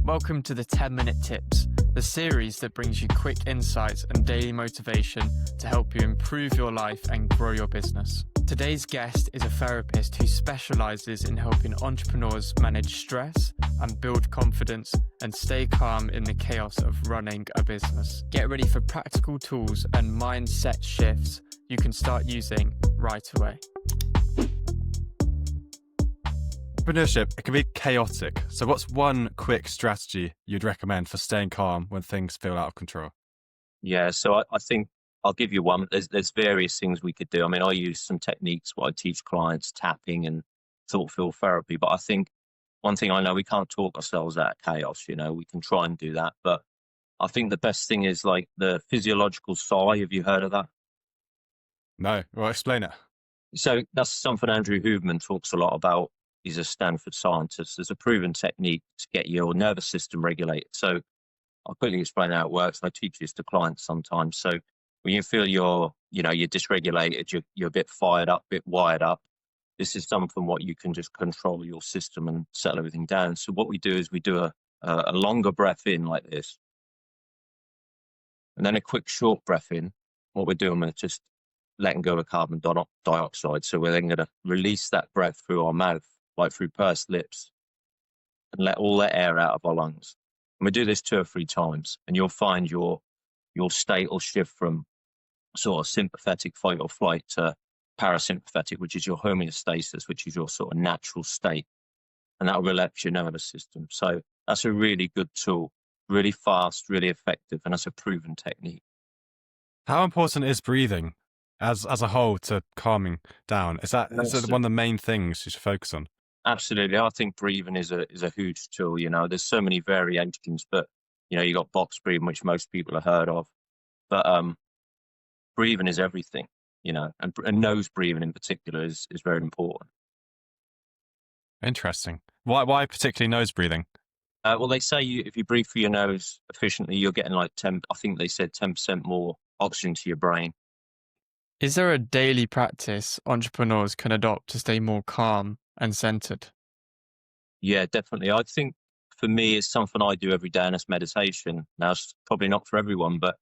Welcome to the 10-Minute Tips, the series that brings you quick insights and daily motivation to help you improve your life and grow your business. Today's guest is a therapist who specializes in helping entrepreneurs manage stress and build confidence and stay calm in the chaos of running a business. Get ready for practical tools and mindset shifts you can start using right away. Entrepreneurship, it can be chaotic. So what's one quick strategy you'd recommend for staying calm when things feel out of control? Yeah, so I think I'll give you one. There's various things we could do. I mean, I use some techniques what I teach clients, tapping and thought-filled therapy. But I think one thing I know, we can't talk ourselves out of chaos, we can try and do that. But I think the best thing is like the physiological sigh. Have you heard of that? No, well, explain it. So that's something Andrew Huberman talks a lot about. He's a Stanford scientist. There's a proven technique to get your nervous system regulated. So I'll quickly explain how it works. I teach this to clients sometimes. So when you feel you're dysregulated, you're a bit fired up, a bit wired up, this is something what you can just control your system and settle everything down. So what we do is we do a longer breath in like this, and then a quick short breath in. What we're doing is just letting go of carbon dioxide. So we're then going to release that breath through our mouth, like through pursed lips, and let all that air out of our lungs. And we do this 2 or 3 times, and you'll find your state will shift from sort of sympathetic fight or flight to parasympathetic, which is your homeostasis, which is your sort of natural state. And that will relax your nervous system. So that's a really good tool, really fast, really effective, and that's a proven technique. How important is breathing as a whole to calming down? Is that one of the main things you should focus on? Absolutely. I think breathing is a huge tool. There's so many variations, but you got box breathing, which most people have heard of. But breathing is everything, and nose breathing in particular is very important. Interesting. Why particularly nose breathing? Well, they say if you breathe through your nose efficiently, you're getting like 10, I think they said 10% more oxygen to your brain. Is there a daily practice entrepreneurs can adopt to stay more calm and centered? Yeah, definitely. I think for me, it's something I do every day, and it's meditation. Now, it's probably not for everyone, but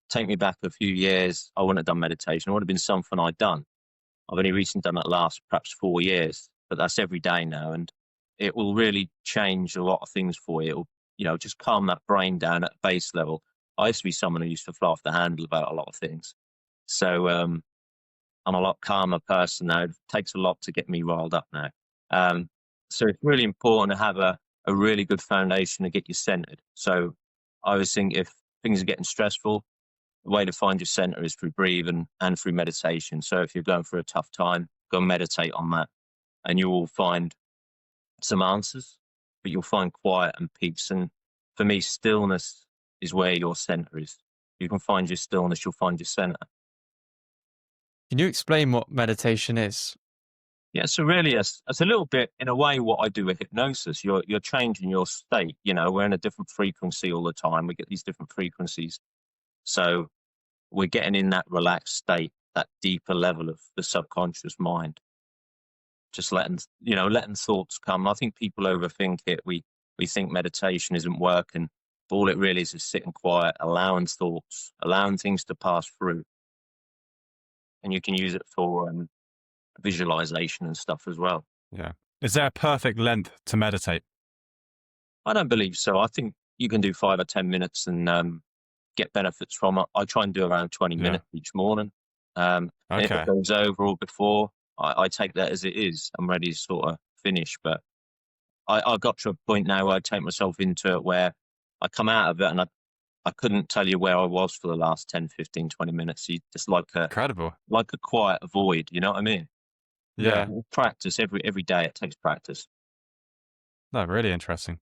take me back a few years, I wouldn't have done meditation. It would have been something I'd done. I've only recently done that last perhaps 4 years, but that's every day now. And it will really change a lot of things for you. It'll, just calm that brain down at base level. I used to be someone who used to fly off the handle about a lot of things. So I'm a lot calmer person now. It takes a lot to get me riled up now. So it's really important to have a really good foundation to get you centered. So I always think if things are getting stressful, the way to find your center is through breathing and through meditation. So if you're going through a tough time, go and meditate on that, and you will find some answers, but you'll find quiet and peace. And for me, stillness is where your center is. You can find your stillness, you'll find your center. Can you explain what meditation is? Yeah, so really, it's a little bit, in a way, what I do with hypnosis. You're changing your state. We're in a different frequency all the time. We get these different frequencies. So we're getting in that relaxed state, that deeper level of the subconscious mind. Just letting thoughts come. I think people overthink it. We think meditation isn't working. But all it really is sitting quiet, allowing thoughts, allowing things to pass through. And you can use it for visualization and stuff as well. Yeah. Is there a perfect length to meditate? I don't believe so. I think you can do 5 or 10 minutes and get benefits from it. I try and do around 20 minutes each morning. And if it goes over or before, I take that as it is. I'm ready to sort of finish. But I got to a point now where I take myself into it where I come out of it and I couldn't tell you where I was for the last 10, 15, 20 minutes. You just Incredible. Like a quiet void, you know what I mean? Yeah. Practice every day. It takes practice. No, really interesting.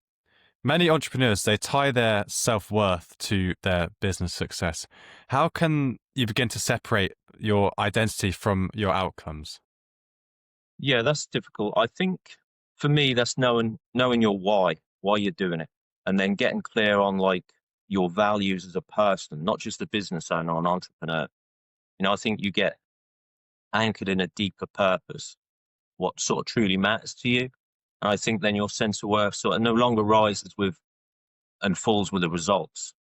Many entrepreneurs, they tie their self-worth to their business success. How can you begin to separate your identity from your outcomes? Yeah, that's difficult. I think for me, that's knowing your why you're doing it, and then getting clear on like your values as a person, not just a business owner or an entrepreneur. I think you get anchored in a deeper purpose, what sort of truly matters to you. And I think then your sense of worth sort of no longer rises with and falls with the results.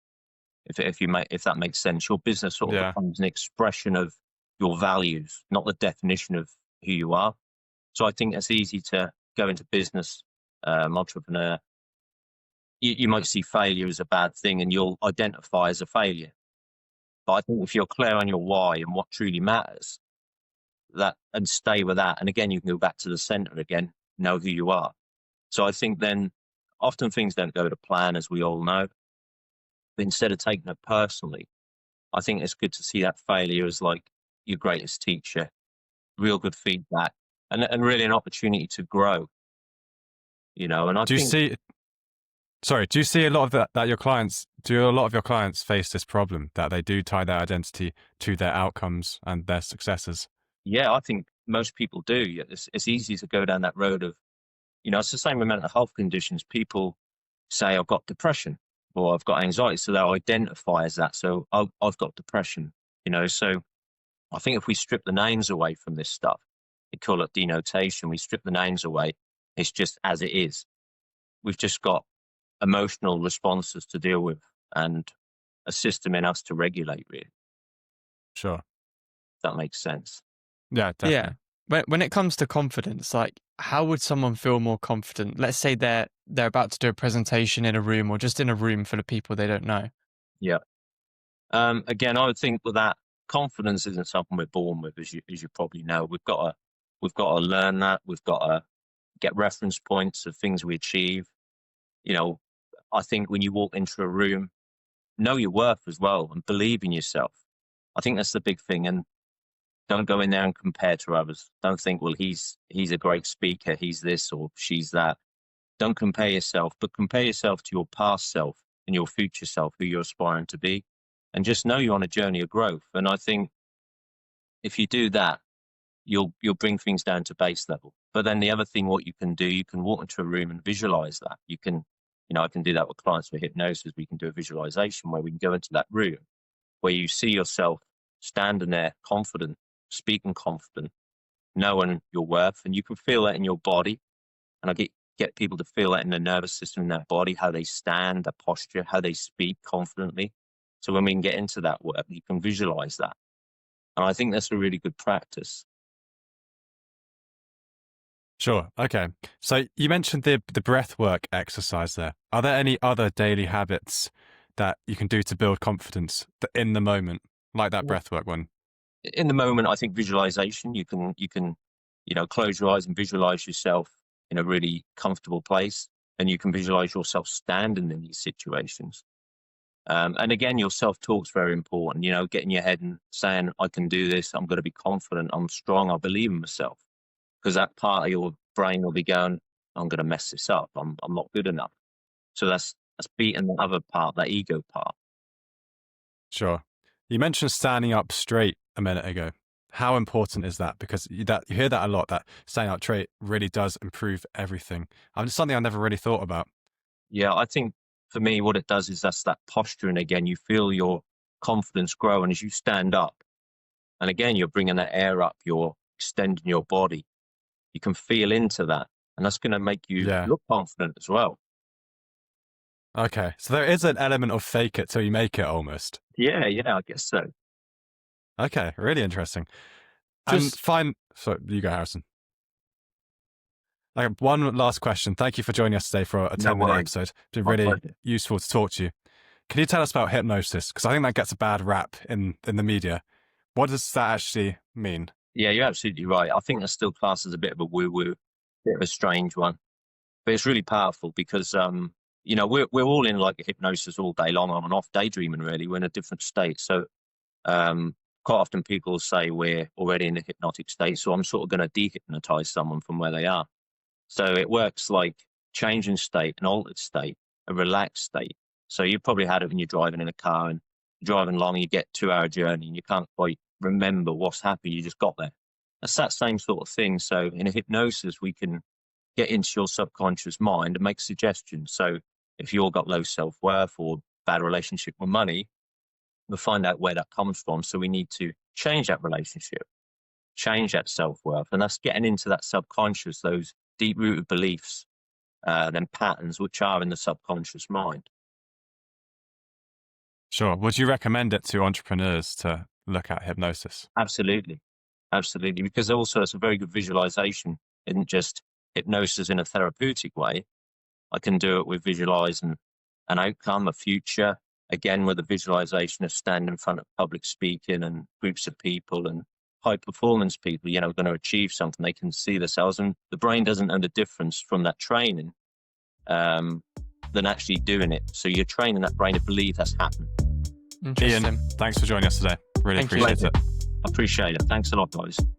If that makes sense, your business sort of Yeah. becomes an expression of your values, not the definition of who you are. So I think it's easy to go into business, entrepreneur. You might see failure as a bad thing, and you'll identify as a failure. But I think if you're clear on your why and what truly matters, that and stay with that, and again, you can go back to the center again, know who you are. So I think then often things don't go to plan, as we all know. But instead of taking it personally, I think it's good to see that failure as like your greatest teacher, real good feedback, and really an opportunity to grow. And I Do you think, see? Sorry, do you see a lot of that your clients? Do a lot of your clients face this problem that they do tie their identity to their outcomes and their successes? yeah, I think most people do. Yeah, it's easy to go down that road of, it's the same with mental health conditions. People say, I've got depression or I've got anxiety. So they'll identify as that. So I've got depression, So I think if we strip the names away from this stuff, we call it denotation, we strip the names away, it's just as it is. We've just got emotional responses to deal with and a system in us to regulate, really. Sure. If that makes sense. Yeah, Yeah. definitely. When it comes to confidence, like how would someone feel more confident? Let's say they're about to do a presentation in a room or just in a room full of people they don't know. Yeah. Again, I would think with that, confidence isn't something we're born with, as you probably know. We've got to learn that. We've got to get reference points of things we achieve. I think when you walk into a room, know your worth as well and believe in yourself. I think that's the big thing. And don't go in there and compare to others. Don't think, well, he's a great speaker, he's this or she's that. Don't compare yourself, but compare yourself to your past self and your future self, who you're aspiring to be, and just know you're on a journey of growth. And I think if you do that, you'll bring things down to base level. But then the other thing, what you can do, you can walk into a room and visualize that. You can, I can do that with clients for hypnosis. We can do a visualization where we can go into that room where you see yourself standing there confident, speaking confident, knowing your worth, and you can feel that in your body. And I get people to feel that in their nervous system, in their body, how they stand, their posture, how they speak confidently. So when we can get into that work, you can visualize that. And I think that's a really good practice. Sure. Okay. So you mentioned the breath work exercise there. Are there any other daily habits that you can do to build confidence in the moment, like that breath work one? In the moment, I think visualization, you can, close your eyes and visualize yourself in a really comfortable place. And you can visualize yourself standing in these situations. And again, your self-talk is very important, getting your head and saying, I can do this. I'm going to be confident. I'm strong. I believe in myself. Because that part of your brain will be going, I'm going to mess this up. I'm not good enough. So that's beating the other part, that ego part. Sure. You mentioned standing up straight a minute ago. How important is that? Because you hear that a lot, that standing up straight really does improve everything. It's something I never really thought about. Yeah, I think for me, what it does is that's that posture. And again, you feel your confidence grow. And as you stand up, and again, you're bringing that air up, you're extending your body. You can feel into that. And that's going to make you look confident as well. Okay. So there is an element of fake it till you make it almost. Yeah, I guess so. Okay. Really interesting. Just fine. So you go, Harrison. Okay, one last question. Thank you for joining us today for a 10-minute episode. It's been really useful to talk to you. Can you tell us about hypnosis? Because I think that gets a bad rap in the media. What does that actually mean? Yeah, you're absolutely right. I think that's still classed as a bit of a woo-woo, bit of a strange one. But it's really powerful because, we're all in like a hypnosis all day long, on and off, daydreaming really. We're in a different state. So quite often people say we're already in a hypnotic state. So I'm sort of going to dehypnotize someone from where they are. So it works like changing state, an altered state, a relaxed state. So you probably had it when you're driving in a car and driving along, you get 2-hour journey and you can't quite remember what's happened. You just got there. That's that same sort of thing. So in a hypnosis, we can get into your subconscious mind and make suggestions. So if you've got low self-worth or bad relationship with money, we'll find out where that comes from. So we need to change that relationship, change that self-worth. And that's getting into that subconscious, those deep-rooted beliefs, then patterns, which are in the subconscious mind. Sure. Would you recommend it to entrepreneurs to look at hypnosis? Absolutely. Absolutely. Because also it's a very good visualization, isn't just hypnosis in a therapeutic way. I can do it with visualizing an outcome, a future, again, with a visualization of standing in front of public speaking and groups of people and high performance people, going to achieve something. They can see themselves, and the brain doesn't know the difference from that training than actually doing it. So you're training that brain to believe that's happened. Interesting. Ian, thanks for joining us today. Really Thank you. appreciate it. I appreciate it. Thanks a lot, guys.